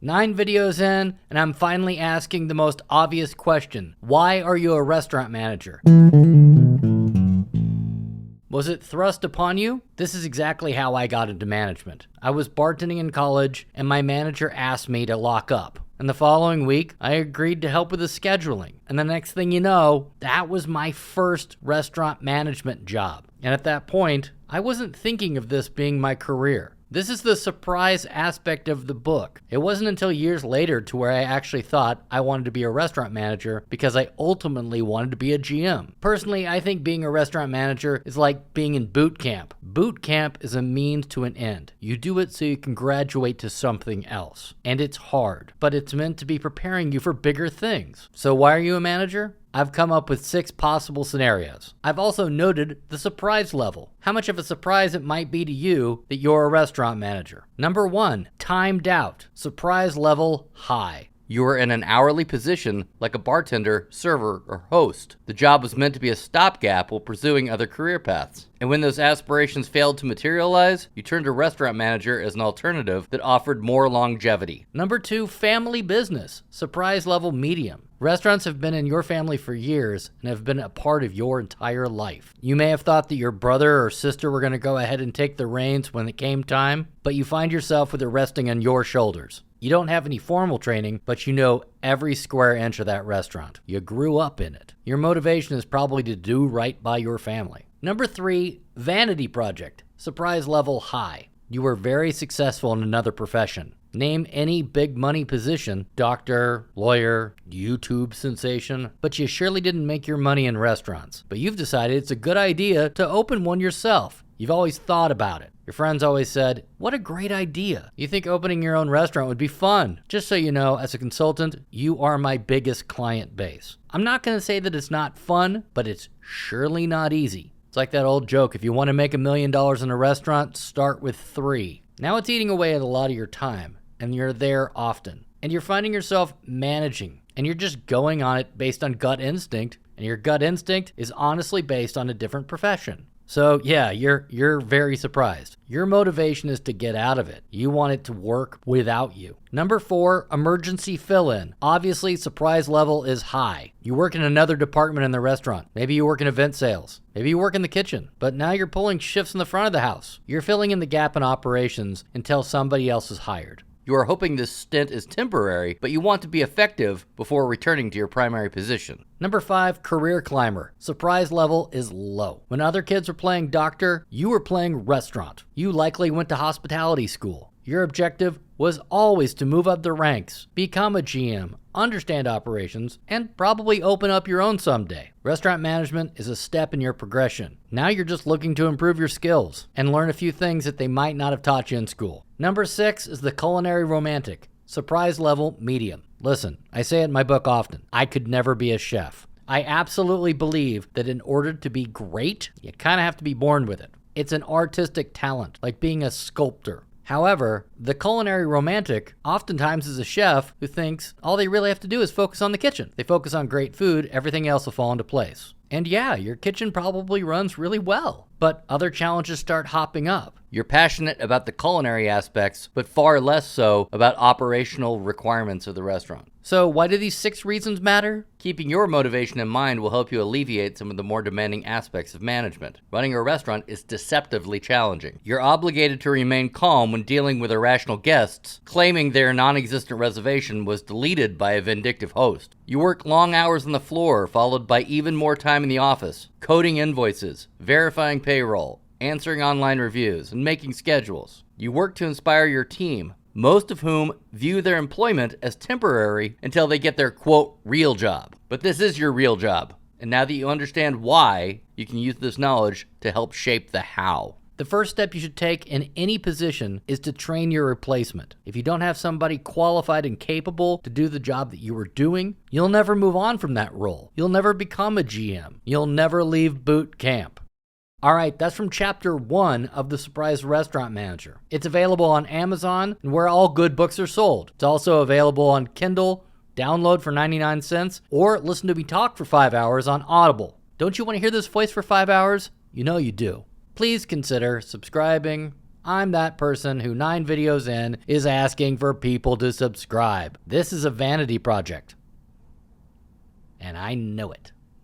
9 videos in, and I'm finally asking the most obvious question. Why are you a restaurant manager? Was it thrust upon you? This is exactly how I got into management. I was bartending in college, and my manager asked me to lock up. And the following week, I agreed to help with the scheduling. And the next thing you know, that was my first restaurant management job. And at that point, I wasn't thinking of this being my career. This is the surprise aspect of the book. It wasn't until years later to where I actually thought I wanted to be a restaurant manager because I ultimately wanted to be a GM. Personally, I think being a restaurant manager is like being in boot camp. Boot camp is a means to an end. You do it so you can graduate to something else. And it's hard, but it's meant to be preparing you for bigger things. So why are you a manager? I've come up with 6 possible scenarios. I've also noted the surprise level. How much of a surprise it might be to you that you're a restaurant manager. Number 1, timed out. Surprise level high. You are in an hourly position like a bartender, server, or host. The job was meant to be a stopgap while pursuing other career paths. And when those aspirations failed to materialize, you turned to restaurant manager as an alternative that offered more longevity. Number 2, family business. Surprise level medium. Restaurants have been in your family for years and have been a part of your entire life. You may have thought that your brother or sister were going to go ahead and take the reins when it came time, but you find yourself with it resting on your shoulders. You don't have any formal training, but you know every square inch of that restaurant. You grew up in it. Your motivation is probably to do right by your family. Number 3, vanity project. Surprise level high. You were very successful in another profession. Name any big money position, doctor, lawyer, YouTube sensation, but you surely didn't make your money in restaurants. But you've decided it's a good idea to open one yourself. You've always thought about it. Your friends always said, what a great idea. You think opening your own restaurant would be fun. Just so you know, as a consultant, you are my biggest client base. I'm not going to say that it's not fun, but it's surely not easy. It's like that old joke, if you want to make $1 million in a restaurant, start with 3. Now it's eating away at a lot of your time, and you're there often. And you're finding yourself managing, and you're just going on it based on gut instinct, and your gut instinct is honestly based on a different profession. So yeah, you're very surprised. Your motivation is to get out of it. You want it to work without you. Number 4, emergency fill-in. Obviously, surprise level is high. You work in another department in the restaurant. Maybe you work in event sales. Maybe you work in the kitchen. But now you're pulling shifts in the front of the house. You're filling in the gap in operations until somebody else is hired. You are hoping this stint is temporary, but you want to be effective before returning to your primary position. Number 5, career climber. Surprise level is low. When other kids were playing doctor, you were playing restaurant. You likely went to hospitality school. Your objective was always to move up the ranks, become a GM, understand operations, and probably open up your own someday. Restaurant management is a step in your progression. Now you're just looking to improve your skills and learn a few things that they might not have taught you in school. Number 6 is the culinary romantic. Surprise level medium. Listen, I say it in my book often, I could never be a chef. I absolutely believe that in order to be great, you kind of have to be born with it. It's an artistic talent, like being a sculptor. However, the culinary romantic oftentimes is a chef who thinks all they really have to do is focus on the kitchen. They focus on great food, everything else will fall into place. And yeah, your kitchen probably runs really well, but other challenges start hopping up. You're passionate about the culinary aspects, but far less so about operational requirements of the restaurant. So why do these 6 reasons matter? Keeping your motivation in mind will help you alleviate some of the more demanding aspects of management. Running a restaurant is deceptively challenging. You're obligated to remain calm when dealing with irrational guests, claiming their non-existent reservation was deleted by a vindictive host. You work long hours on the floor, followed by even more time in the office, coding invoices, verifying payroll, answering online reviews, and making schedules. You work to inspire your team, most of whom view their employment as temporary until they get their, quote, real job. But this is your real job. And now that you understand why, you can use this knowledge to help shape the how. The first step you should take in any position is to train your replacement. If you don't have somebody qualified and capable to do the job that you were doing, you'll never move on from that role. You'll never become a GM. You'll never leave boot camp. All right, that's from chapter 1 of The Surprise Restaurant Manager. It's available on Amazon and where all good books are sold. It's also available on Kindle, download for 99 cents, or listen to me talk for 5 hours on Audible. Don't you want to hear this voice for 5 hours? You know you do. Please consider subscribing, I'm that person who 9 videos in is asking for people to subscribe. This is a vanity project. And I know it.